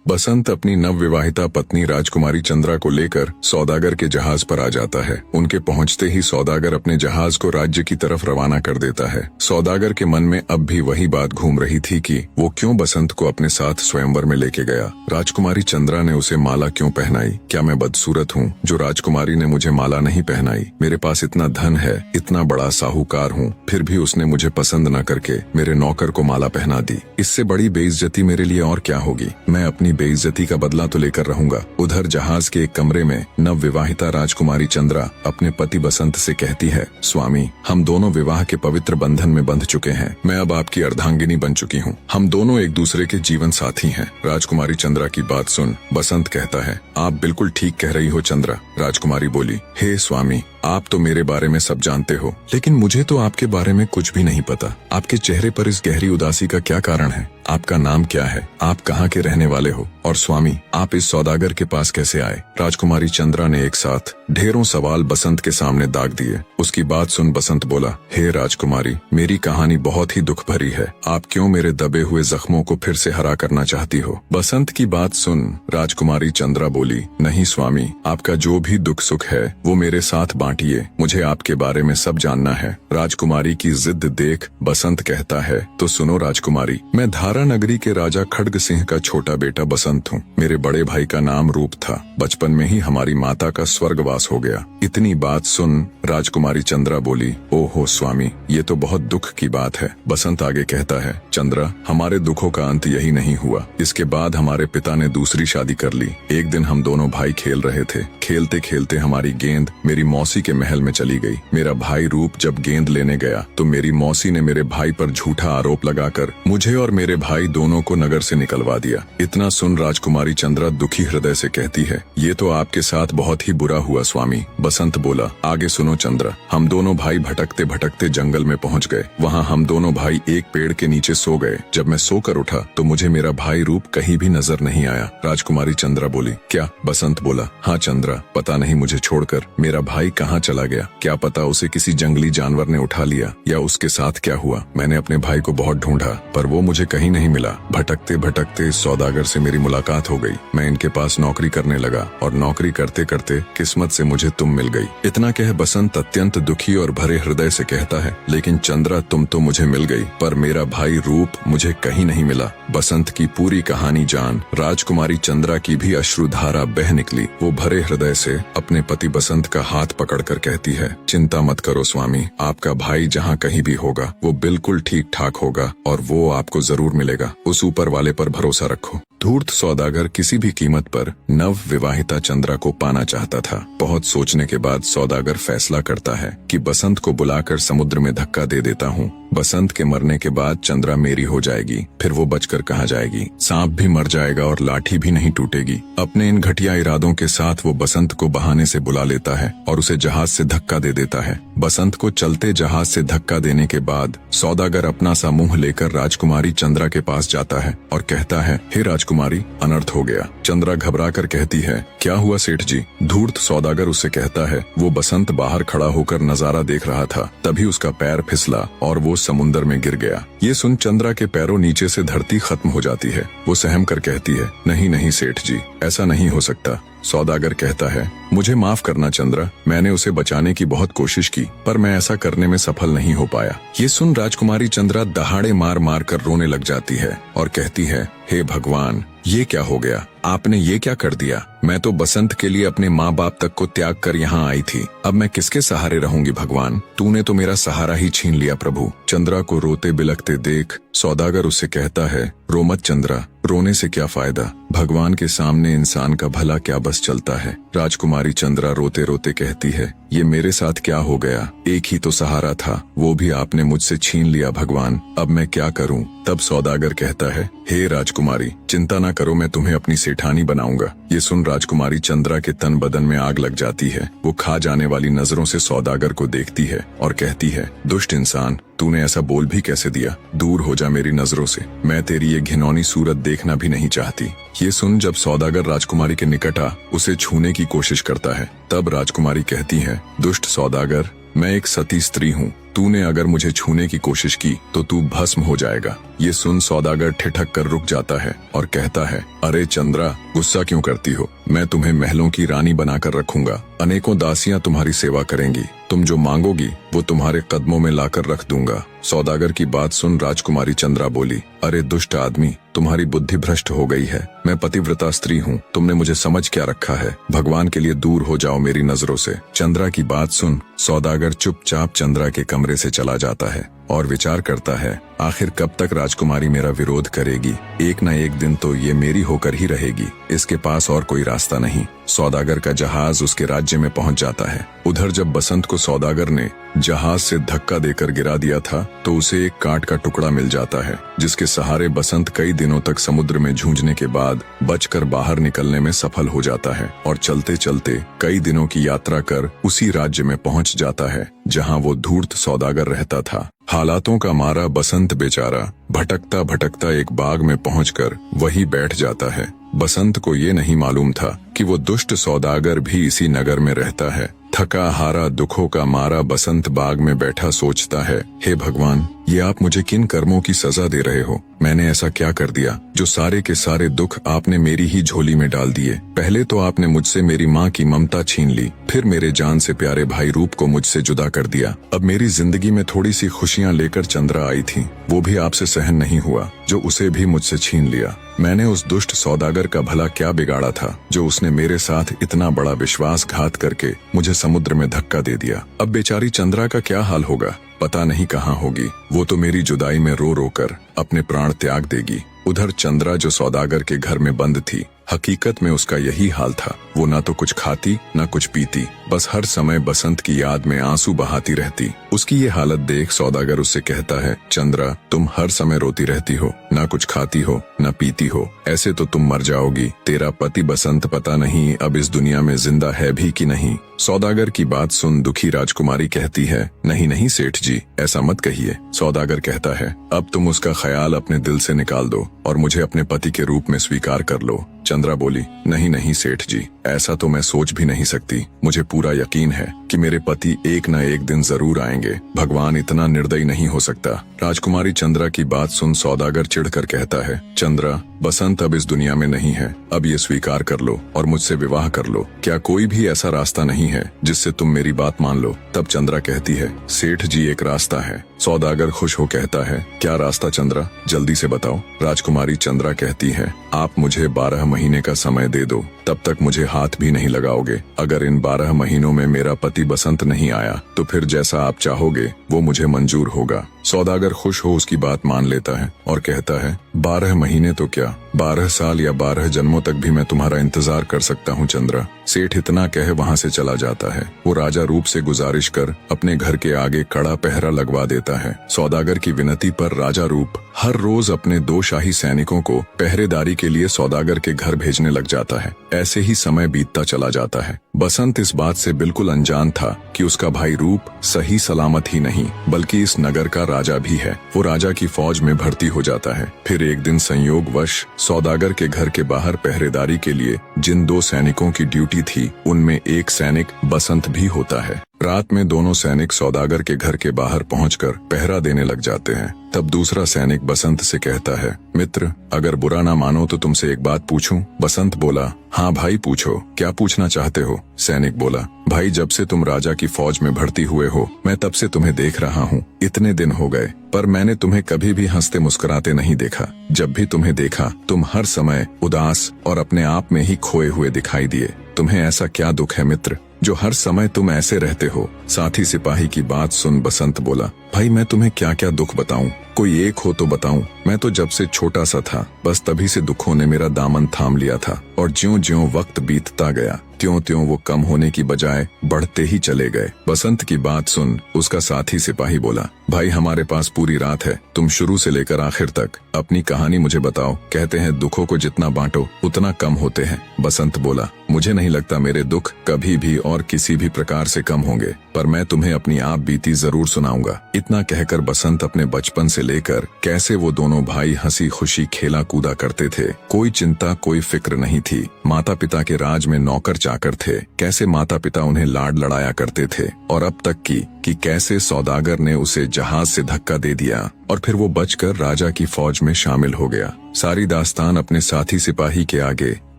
बसंत अपनी नवविवाहिता पत्नी राजकुमारी चंद्रा को लेकर सौदागर के जहाज पर आ जाता है। उनके पहुंचते ही सौदागर अपने जहाज को राज्य की तरफ रवाना कर देता है। सौदागर के मन में अब भी वही बात घूम रही थी कि वो क्यों बसंत को अपने साथ स्वयंवर में लेके गया। राजकुमारी चंद्रा ने उसे माला क्यों पहनाई? क्या मैं बदसूरत हूँ जो राजकुमारी ने मुझे माला नहीं पहनाई? मेरे पास इतना धन है, इतना बड़ा साहूकार हूँ, फिर भी उसने मुझे पसंद न करके मेरे नौकर को माला पहना दी। इससे बड़ी बेइज्जती मेरे लिए और क्या होगी? मैं अपनी बेइज्जती का बदला तो लेकर रहूंगा। उधर जहाज के एक कमरे में नवविवाहिता राजकुमारी चंद्रा अपने पति बसंत से कहती है, स्वामी, हम दोनों विवाह के पवित्र बंधन में बंध चुके हैं। मैं अब आपकी अर्धांगिनी बन चुकी हूँ। हम दोनों एक दूसरे के जीवन साथी हैं। राजकुमारी चंद्रा की बात सुन बसंत कहता है, आप बिल्कुल ठीक कह रही हो चंद्रा। राजकुमारी बोली, हे स्वामी, आप तो मेरे बारे में सब जानते हो, लेकिन मुझे तो आपके बारे में कुछ भी नहीं पता। आपके चेहरे पर इस गहरी उदासी का क्या कारण है? आपका नाम क्या है? आप कहाँ के रहने वाले हो? और स्वामी, आप इस सौदागर के पास कैसे आए? राजकुमारी चंद्रा ने एक साथ ढेरों सवाल बसंत के सामने दाग दिए। उसकी बात सुन बसंत बोला, हे राजकुमारी, मेरी कहानी बहुत ही दुख भरी है। आप क्यों मेरे दबे हुए जख्मों को फिर से हरा करना चाहती हो? बसंत की बात सुन राजकुमारी चंद्रा बोली, नहीं स्वामी, आपका जो भी दुख सुख है वो मेरे साथ बांटिए। मुझे आपके बारे में सब जानना है। राजकुमारी की जिद देख बसंत कहता है, तो सुनो राजकुमारी, मैं धारा नगरी के राजा खड्ग सिंह का छोटा बेटा बसंत हूँ। मेरे बड़े भाई का नाम रूप था। बचपन में ही हमारी माता का स्वर्गवास हो गया। इतनी बात सुन राजकुमारी चंद्रा बोली, ओहो स्वामी, ये तो बहुत दुख की बात है। बसंत आगे कहता है, चंद्रा, हमारे दुखों का अंत यही नहीं हुआ। इसके बाद हमारे पिता ने दूसरी शादी कर ली। एक दिन हम दोनों भाई खेल रहे थे। खेलते खेलते हमारी गेंद मेरी मौसी के महल में चली गई। मेरा भाई रूप जब गेंद लेने गया तो मेरी मौसी ने मेरे भाई पर झूठा आरोप लगाकर मुझे और मेरे भाई दोनों को नगर से निकलवा दिया। इतना सुन राजकुमारी चंद्रा दुखी हृदय से कहती है, ये तो आपके साथ बहुत ही बुरा हुआ स्वामी। बसंत बोला, आगे सुनो चंद्रा, हम दोनों भाई भटकते भटकते जंगल में पहुंच गए। वहाँ हम दोनों भाई एक पेड़ के नीचे सो गए। जब मैं सोकर उठा तो मुझे मेरा भाई रूप कहीं भी नजर नहीं आया। राजकुमारी चंद्रा बोली, क्या? बसंत बोला, हाँ चंद्रा, पता नहीं मुझे छोड़कर मेरा भाई कहाँ चला गया। क्या पता उसे किसी जंगली जानवर ने उठा लिया या उसके साथ क्या हुआ। मैंने अपने भाई को बहुत ढूंढा पर वो मुझे कहीं नहीं मिला। भटकते भटकते सौदागर से मेरी मुलाकात हो गई। मैं इनके पास नौकरी करने लगा और नौकरी करते करते किस्मत से मुझे तुम मिल गई। इतना कह बसंत अत्यंत दुखी और भरे हृदय से कहता है, लेकिन चंद्रा, तुम तो मुझे मिल गई पर मेरा भाई रूप मुझे कहीं नहीं मिला। बसंत की पूरी कहानी जान राजकुमारी चंद्रा की भी अश्रुधारा बह निकली। वो भरे हृदय से अपने पति बसंत का हाथ पकड़कर कहती है, चिंता मत करो स्वामी, आपका भाई जहाँ कहीं भी होगा वो बिल्कुल ठीक ठाक होगा और वो आपको जरूर मिलेगा। उस ऊपर वाले पर भरोसा रखो। धूर्त सौदागर किसी भी कीमत पर नव विवाहिता चंद्रा को पाना चाहता था। बहुत सोचने के बाद सौदागर फैसला करता है कि बसंत को बुलाकर समुद्र में धक्का दे देता हूँ। बसंत के मरने के बाद चंद्रा मेरी हो जाएगी, फिर वो बचकर कहाँ जाएगी? सांप भी मर जाएगा और लाठी भी नहीं टूटेगी। अपने इन घटिया इरादों के साथ वो बसंत को बहाने से बुला लेता है और उसे जहाज से धक्का दे देता है। बसंत को चलते जहाज से धक्का देने के बाद सौदागर अपना सा मुंह लेकर राजकुमारी चंद्रा के पास जाता है और कहता है, हे राजकुमारी, अनर्थ हो गया। चंद्रा घबरा कर कहती है, क्या हुआ सेठ जी? धूर्त सौदागर उससे कहता है, वो बसंत बाहर खड़ा होकर नजारा देख रहा था, तभी उसका पैर फिसला और वो समुंदर में गिर गया। ये सुन चंद्रा के पैरों नीचे से धरती खत्म हो जाती है। वो सहम कर कहती है, नहीं नहीं सेठ जी, ऐसा नहीं हो सकता। सौदागर कहता है, मुझे माफ करना चंद्रा, मैंने उसे बचाने की बहुत कोशिश की पर मैं ऐसा करने में सफल नहीं हो पाया। ये सुन राजकुमारी चंद्रा दहाड़े मार मार कर रोने लग जाती है और कहती है, हे भगवान, ये क्या हो गया? आपने ये क्या कर दिया? मैं तो बसंत के लिए अपने माँ बाप तक को त्याग कर यहाँ आई थी। अब मैं किसके सहारे रहूंगी भगवान? तूने तो मेरा सहारा ही छीन लिया प्रभु। चंद्रा को रोते बिलखते देख सौदागर उससे कहता है, रो मत चंद्रा, रोने से क्या फायदा? भगवान के सामने इंसान का भला क्या बस चलता है। राजकुमारी चंद्रा रोते रोते कहती है, ये मेरे साथ क्या हो गया? एक ही तो सहारा था, वो भी आपने मुझसे छीन लिया भगवान। अब मैं क्या करूं? तब सौदागर कहता है, हे राजकुमारी, चिंता ना करो, मैं तुम्हें अपनी सेठानी बनाऊंगा। ये सुन राजकुमारी चंद्रा के तन बदन में आग लग जाती है। वो खा जाने वाली नजरों से सौदागर को देखती है और कहती है, दुष्ट इंसान, तूने ऐसा बोल भी कैसे दिया? दूर हो जा मेरी नजरों से, मैं तेरी ये घिनौनी सूरत देखना भी नहीं चाहती। ये सुन जब सौदागर राजकुमारी के निकट आ उसे छूने की कोशिश करता है, तब राजकुमारी कहती है, दुष्ट सौदागर, मैं एक सती स्त्री हूँ। तूने अगर मुझे छूने की कोशिश की तो तू भस्म हो जाएगा। ये सुन सौदागर ठिठक कर रुक जाता है और कहता है, अरे चंद्रा, गुस्सा क्यों करती हो? मैं तुम्हें महलों की रानी बनाकर रखूंगा। अनेकों दासियां तुम्हारी सेवा करेंगी। तुम जो मांगोगी वो तुम्हारे कदमों में लाकर रख दूंगा। सौदागर की बात सुन राजकुमारी चंद्रा बोली, अरे दुष्ट आदमी, तुम्हारी बुद्धि भ्रष्ट हो गई है। मैं पतिव्रता स्त्री हूँ, तुमने मुझे समझ क्या रखा है? भगवान के लिए दूर हो जाओ मेरी नजरों से। चंद्रा की बात सुन सौदागर चुपचाप चंद्रा के कमरे से चला जाता है और विचार करता है, आखिर कब तक राजकुमारी मेरा विरोध करेगी? एक न एक दिन तो ये मेरी होकर ही रहेगी। इसके पास और कोई रास्ता नहीं। सौदागर का जहाज उसके राज्य में पहुंच जाता है। उधर जब बसंत को सौदागर ने जहाज से धक्का देकर गिरा दिया था तो उसे एक काठ का टुकड़ा मिल जाता है, जिसके सहारे बसंत कई दिनों तक समुद्र में जूझने के बाद बचकर बाहर निकलने में सफल हो जाता है और चलते चलते कई दिनों की यात्रा कर उसी राज्य में पहुंच जाता है जहां वो धूर्त सौदागर रहता था। हालातों का मारा बसंत बेचारा भटकता भटकता एक बाग में पहुंचकर वहीं बैठ जाता है। बसंत को ये नहीं मालूम था कि वो दुष्ट सौदागर भी इसी नगर में रहता है। थका हारा दुखों का मारा बसंत बाग में बैठा सोचता है, हे भगवान, ये आप मुझे किन कर्मों की सजा दे रहे हो? मैंने ऐसा क्या कर दिया जो सारे के सारे दुख आपने मेरी ही झोली में डाल दिए? पहले तो आपने मुझसे मेरी माँ की ममता छीन ली, फिर मेरे जान से प्यारे भाई रूप को मुझसे जुदा कर दिया। अब मेरी जिंदगी में थोड़ी सी खुशियाँ लेकर चंद्रा आई थी, वो भी आपसे सहन नहीं हुआ जो उसे भी मुझसे छीन लिया। मैंने उस दुष्ट सौदागर का भला क्या बिगाड़ा था जो उसने मेरे साथ इतना बड़ा विश्वासघात करके मुझे समुद्र में धक्का दे दिया? अब बेचारी चंद्रा का क्या हाल होगा? पता नहीं कहाँ होगी। वो तो मेरी जुदाई में रो रो कर अपने प्राण त्याग देगी। उधर चंद्रा जो सौदागर के घर में बंद थी, हकीकत में उसका यही हाल था। वो ना तो कुछ खाती न कुछ पीती, बस हर समय बसंत की याद में आंसू बहाती रहती। उसकी ये हालत देख सौदागर उससे कहता है, चंद्रा, तुम हर समय रोती रहती हो, ना कुछ खाती हो न पीती हो, ऐसे तो तुम मर जाओगी। तेरा पति बसंत पता नहीं अब इस दुनिया में जिंदा है भी कि नहीं। सौदागर की बात सुन दुखी राजकुमारी कहती है, नहीं नहीं सेठ जी, ऐसा मत कहिए। सौदागर कहता है, अब तुम उसका ख्याल अपने दिल से निकाल दो और मुझे अपने पति के रूप में स्वीकार कर लो। चंद्रा बोली, नहीं नहीं सेठ जी, ऐसा तो मैं सोच भी नहीं सकती। मुझे पूरा यकीन है कि मेरे पति एक न एक दिन जरूर आएंगे। भगवान इतना निर्दयी नहीं हो सकता। राजकुमारी चंद्रा की बात सुन सौदागर चिढ़कर कहता है, चंद्रा, बसंत अब इस दुनिया में नहीं है। अब ये स्वीकार कर लो और मुझसे विवाह कर लो। क्या कोई भी ऐसा रास्ता नहीं है जिससे तुम मेरी बात मान लो? तब चंद्रा कहती है, सेठ जी, एक रास्ता है। सौदागर खुश हो कहता है, क्या रास्ता चंद्रा? जल्दी से बताओ। राजकुमारी चंद्रा कहती है, आप मुझे 12 महीने का समय दे दो, तब तक मुझे हाथ भी नहीं लगाओगे। अगर इन 12 महीनों में मेरा पति बसंत नहीं आया तो फिर जैसा आप चाहोगे वो मुझे मंजूर होगा। सौदागर खुश हो उसकी बात मान लेता है और कहता है, 12 महीने तो क्या, 12 साल या 12 जन्मों तक भी मैं तुम्हारा इंतजार कर सकता हूँ चंद्रा। सेठ इतना कह वहाँ से चला जाता है। वो राजा रूप से गुजारिश कर अपने घर के आगे कड़ा पहरा लगवा देता है। सौदागर की विनती पर राजा रूप हर रोज अपने 2 शाही सैनिकों को पहरेदारी के लिए सौदागर के घर भेजने लग जाता है। ऐसे ही समय बीतता चला जाता है। बसंत इस बात से बिल्कुल अनजान था कि उसका भाई रूप सही सलामत ही नहीं बल्कि इस नगर का राजा भी है। वो राजा की फौज में भर्ती हो जाता है। फिर एक दिन संयोगवश सौदागर के घर के बाहर पहरेदारी के लिए जिन 2 सैनिकों की ड्यूटी थी उनमें एक सैनिक बसंत भी होता है। रात में दोनों सैनिक सौदागर के घर के बाहर पहुंचकर पहरा देने लग जाते हैं। तब दूसरा सैनिक बसंत से कहता है, मित्र, अगर बुरा ना मानो तो तुमसे एक बात पूछूं? बसंत बोला, हाँ भाई पूछो, क्या पूछना चाहते हो? सैनिक बोला, भाई, जब से तुम राजा की फौज में भर्ती हुए हो मैं तब से तुम्हें देख रहा हूँ। इतने दिन हो गए पर मैंने तुम्हें कभी भी हंसते मुस्कुराते नहीं देखा। जब भी तुम्हें देखा तुम हर समय उदास और अपने आप में ही खोए हुए दिखाई दिए। तुम्हें ऐसा क्या दुख है मित्र जो हर समय तुम ऐसे रहते हो? साथी सिपाही की बात सुन बसंत बोला, भाई मैं तुम्हें क्या क्या दुख बताऊं? कोई एक हो तो बताऊं। मैं तो जब से छोटा सा था बस तभी से दुखों ने मेरा दामन थाम लिया था और ज्यों-ज्यों वक्त बीतता गया त्यों-त्यों वो कम होने की बजाय बढ़ते ही चले गए। बसंत की बात सुन उसका साथी सिपाही बोला, भाई हमारे पास पूरी रात है, तुम शुरू से लेकर आखिर तक अपनी कहानी मुझे बताओ। कहते हैं दुखों को जितना बांटो उतना कम होते हैं। बसंत बोला, मुझे नहीं लगता मेरे दुख कभी भी और किसी भी प्रकार से कम होंगे, पर मैं तुम्हें अपनी आप बीती जरूर सुनाऊंगा। इतना कहकर बसंत अपने बचपन से लेकर कैसे वो दोनों भाई हंसी खुशी खेला कूदा करते थे, कोई चिंता कोई फिक्र नहीं थी। माता पिता के राज में नौकर चाकर थे, कैसे माता पिता उन्हें लाड लड़ाया करते थे, और अब तक कि कैसे सौदागर ने उसे जहाज से धक्का दे दिया और फिर वो बचकर राजा की फौज में शामिल हो गया। सारी दास्तान अपने साथी सिपाही के आगे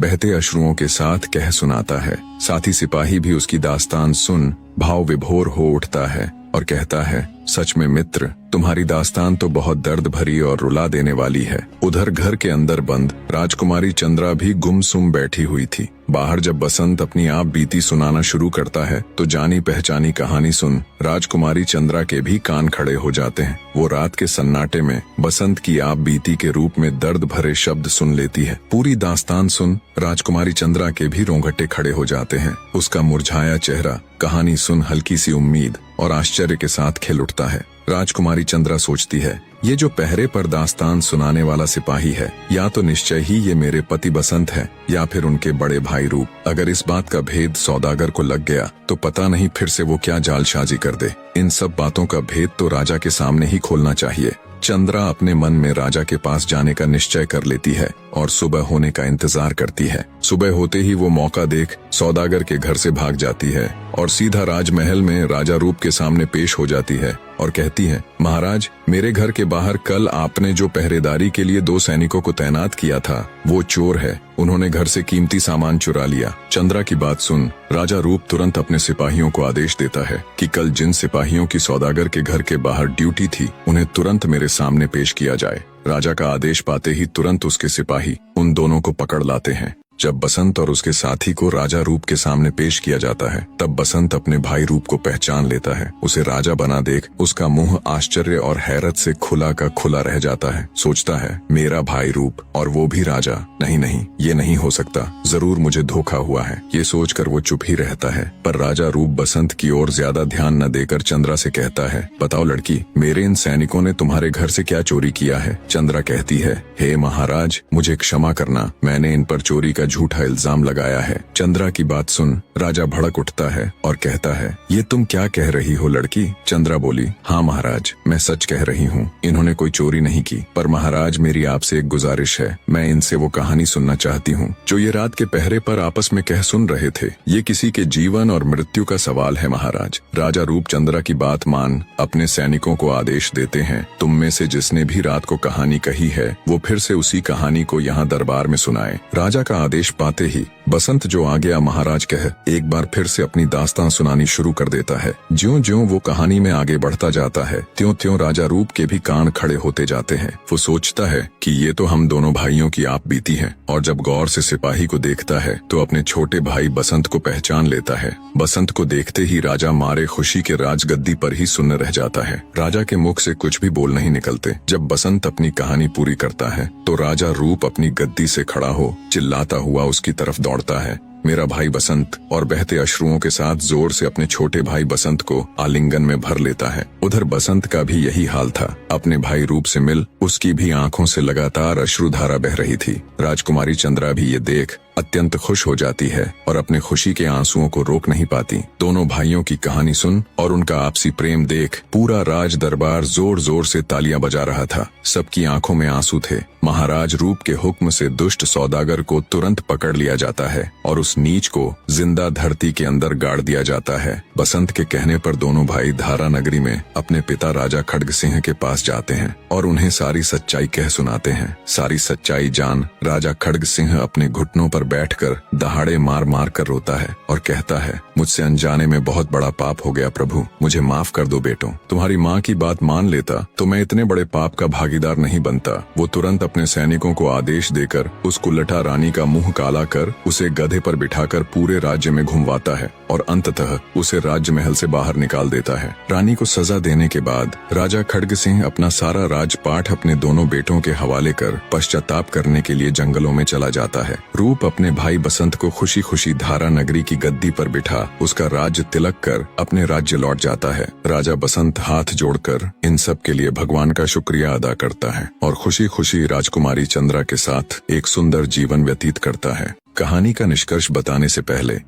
बहते अश्रुओं के साथ कह सुनाता है। साथी सिपाही भी उसकी दास्तान सुन भाव विभोर हो उठता है और कहता है, सच में मित्र, तुम्हारी दास्तान तो बहुत दर्द भरी और रुला देने वाली है। उधर घर के अंदर बंद राजकुमारी चंद्रा भी गुमसुम बैठी हुई थी। बाहर जब बसंत अपनी आप बीती सुनाना शुरू करता है तो जानी पहचानी कहानी सुन राजकुमारी चंद्रा के भी कान खड़े हो जाते हैं। वो रात के सन्नाटे में बसंत की आप बीती के रूप में दर्द भरे शब्द सुन लेती है। पूरी दास्तान सुन राजकुमारी चंद्रा के भी रोंगटे खड़े हो जाते हैं। उसका मुरझाया चेहरा कहानी सुन हल्की सी उम्मीद और आश्चर्य के साथ खिल उठता है। राजकुमारी चंद्रा सोचती है, ये जो पहरे पर दास्तान सुनाने वाला सिपाही है, या तो निश्चय ही ये मेरे पति बसंत है या फिर उनके बड़े भाई रूप। अगर इस बात का भेद सौदागर को लग गया तो पता नहीं फिर से वो क्या जालसाजी कर दे। इन सब बातों का भेद तो राजा के सामने ही खोलना चाहिए। चंद्रा अपने मन में राजा के पास जाने का निश्चय कर लेती है और सुबह होने का इंतजार करती है। सुबह होते ही वो मौका देख सौदागर के घर से भाग जाती है और सीधा राजमहल में राजा रूप के सामने पेश हो जाती है और कहती है, महाराज, मेरे घर के बाहर कल आपने जो पहरेदारी के लिए 2 सैनिकों को तैनात किया था वो चोर है, उन्होंने घर से कीमती सामान चुरा लिया। चंद्रा की बात सुन राजा रूप तुरंत अपने सिपाहियों को आदेश देता है कि कल जिन सिपाहियों की सौदागर के घर के बाहर ड्यूटी थी उन्हें तुरंत मेरे सामने पेश किया जाए। राजा का आदेश पाते ही तुरंत उसके सिपाही उन दोनों को पकड़ लाते हैं। जब बसंत और उसके साथी को राजा रूप के सामने पेश किया जाता है तब बसंत अपने भाई रूप को पहचान लेता है। उसे राजा बना देख उसका मुंह आश्चर्य और हैरत से खुला का खुला रह जाता है। सोचता है, मेरा भाई रूप और वो भी राजा, नहीं नहीं, ये नहीं हो सकता, जरूर मुझे धोखा हुआ है। ये सोचकर वो चुप ही रहता है। पर राजा रूप बसंत की ओर ज्यादा ध्यान न देकर चंद्रा से कहता है, बताओ लड़की, मेरे इन सैनिकों ने तुम्हारे घर से क्या चोरी किया है? चंद्रा कहती है, हे महाराज, मुझे क्षमा करना, मैंने इन पर चोरी का झूठा इल्जाम लगाया है। चंद्रा की बात सुन राजा भड़क उठता है और कहता है, ये तुम क्या कह रही हो लड़की? चंद्रा बोली, हाँ महाराज, मैं सच कह रही हूँ, इन्होंने कोई चोरी नहीं की। पर महाराज, मेरी आपसे एक गुजारिश है, मैं इनसे वो कहानी सुनना चाहती हूँ जो ये रात के पहरे पर आपस में कह सुन रहे थे। ये किसी के जीवन और मृत्यु का सवाल है महाराज। राजा रूप चंद्रा की बात मान अपने सैनिकों को आदेश देते हैं, तुम में से जिसने भी रात को कहानी कही है वो फिर से उसी कहानी को यहाँ दरबार में सुनाए। राजा का आदेश पाते ही बसंत जो आ गया महाराज कह एक बार फिर से अपनी दास्तान सुनानी शुरू कर देता है। ज्यों-ज्यों वो कहानी में आगे बढ़ता जाता है त्यों-त्यों राजा रूप के भी कान खड़े होते जाते हैं। वो सोचता है कि ये तो हम दोनों भाइयों की आप बीती है, और जब गौर से सिपाही को देखता है तो अपने छोटे भाई बसंत को पहचान लेता है। बसंत को देखते ही राजा मारे खुशी के राजगद्दी पर ही सुन्न रह जाता है। राजा के मुख से कुछ भी बोल नहीं निकलते। जब बसंत अपनी कहानी पूरी करता है तो राजा रूप अपनी गद्दी से खड़ा हो चिल्लाता हुआ उसकी तरफ दौड़ता है, मेरा भाई बसंत, और बहते अश्रुओं के साथ जोर से अपने छोटे भाई बसंत को आलिंगन में भर लेता है। उधर बसंत का भी यही हाल था। अपने भाई रूप से मिल उसकी भी आंखों से लगातार अश्रुधारा बह रही थी। राजकुमारी चंद्रा भी ये देख अत्यंत खुश हो जाती है और अपने खुशी के आंसुओं को रोक नहीं पाती। दोनों भाइयों की कहानी सुन और उनका आपसी प्रेम देख पूरा राज दरबार जोर जोर से तालियां बजा रहा था। सबकी आंखों में आंसू थे। महाराज रूप के हुक्म से दुष्ट सौदागर को तुरंत पकड़ लिया जाता है और उस नीच को जिंदा धरती के अंदर गाड़ दिया जाता है। बसंत के कहने पर दोनों भाई धारा नगरी में अपने पिता राजा खड्ग सिंह के पास जाते हैं और उन्हें सारी सच्चाई कह सुनाते हैं। सारी सच्चाई जान राजा खड्ग सिंह अपने घुटनों पर बैठकर दहाड़े मार मार कर रोता है और कहता है, मुझसे अनजाने में बहुत बड़ा पाप हो गया प्रभु, मुझे माफ कर दो बेटों। तुम्हारी माँ की बात मान लेता तो मैं इतने बड़े पाप का भागीदार नहीं बनता। वो तुरंत अपने सैनिकों को आदेश देकर उस कुल्लठा रानी का मुंह काला कर उसे गधे पर बिठाकर पूरे राज्य में घुमवाता है और अंततः उसे राज्य महल से बाहर निकाल देता है। रानी को सजा देने के बाद राजा खड्ग सिंह अपना सारा राजपाट अपने दोनों बेटों के हवाले कर पश्चाताप करने के लिए जंगलों में चला जाता है। रूप अपने भाई बसंत को खुशी खुशी धारा नगरी की गद्दी पर बिठा उसका राज्य तिलक कर अपने राज्य लौट जाता है। राजा बसंत हाथ जोड़कर इन सब के लिए भगवान का शुक्रिया अदा करता है और खुशी खुशी राजकुमारी चंद्रा के साथ एक सुंदर जीवन व्यतीत करता है। कहानी का निष्कर्ष बताने से पहले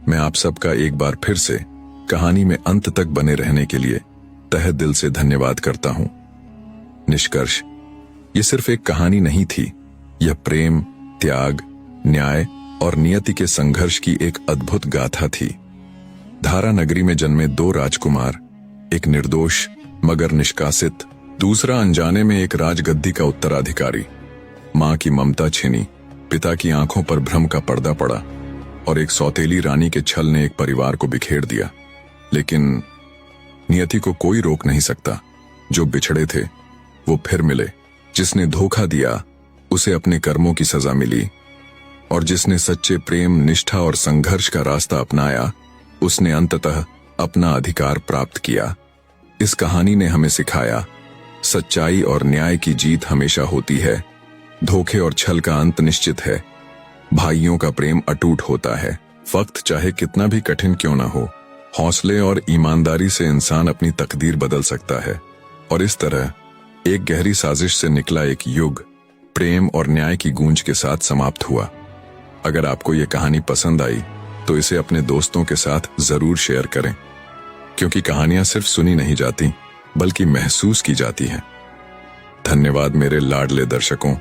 मैं आप सबका एक बार फिर से कहानी में अंत तक बने रहने के लिए तहे दिल से धन्यवाद करता हूं। निष्कर्ष, ये सिर्फ एक कहानी नहीं थी, यह प्रेम, त्याग, न्याय और नियति के संघर्ष की एक अद्भुत गाथा थी। धारा नगरी में जन्मे दो राजकुमार, एक निर्दोष मगर निष्कासित, दूसरा अनजाने में एक राजगद्दी का उत्तराधिकारी। मां की ममता छिनी, पिता की आंखों पर भ्रम का पर्दा पड़ा और एक सौतेली रानी के छल ने एक परिवार को बिखेर दिया। लेकिन नियति को कोई रोक नहीं सकता। जो बिछड़े थे वो फिर मिले, जिसने धोखा दिया उसे अपने कर्मों की सजा मिली, और जिसने सच्चे प्रेम, निष्ठा और संघर्ष का रास्ता अपनाया उसने अंततः अपना अधिकार प्राप्त किया। इस कहानी ने हमें सिखाया, सच्चाई और न्याय की जीत हमेशा होती है, धोखे और छल का अंत निश्चित है। भाइयों का प्रेम अटूट होता है, वक्त चाहे कितना भी कठिन क्यों ना हो। हौसले और ईमानदारी से इंसान अपनी तकदीर बदल सकता है। और इस तरह एक गहरी साजिश से निकला एक युग प्रेम और न्याय की गूंज के साथ समाप्त हुआ। अगर आपको ये कहानी पसंद आई तो इसे अपने दोस्तों के साथ जरूर शेयर करें, क्योंकि कहानियां सिर्फ सुनी नहीं जाती बल्कि महसूस की जाती हैं। धन्यवाद मेरे लाडले दर्शकों।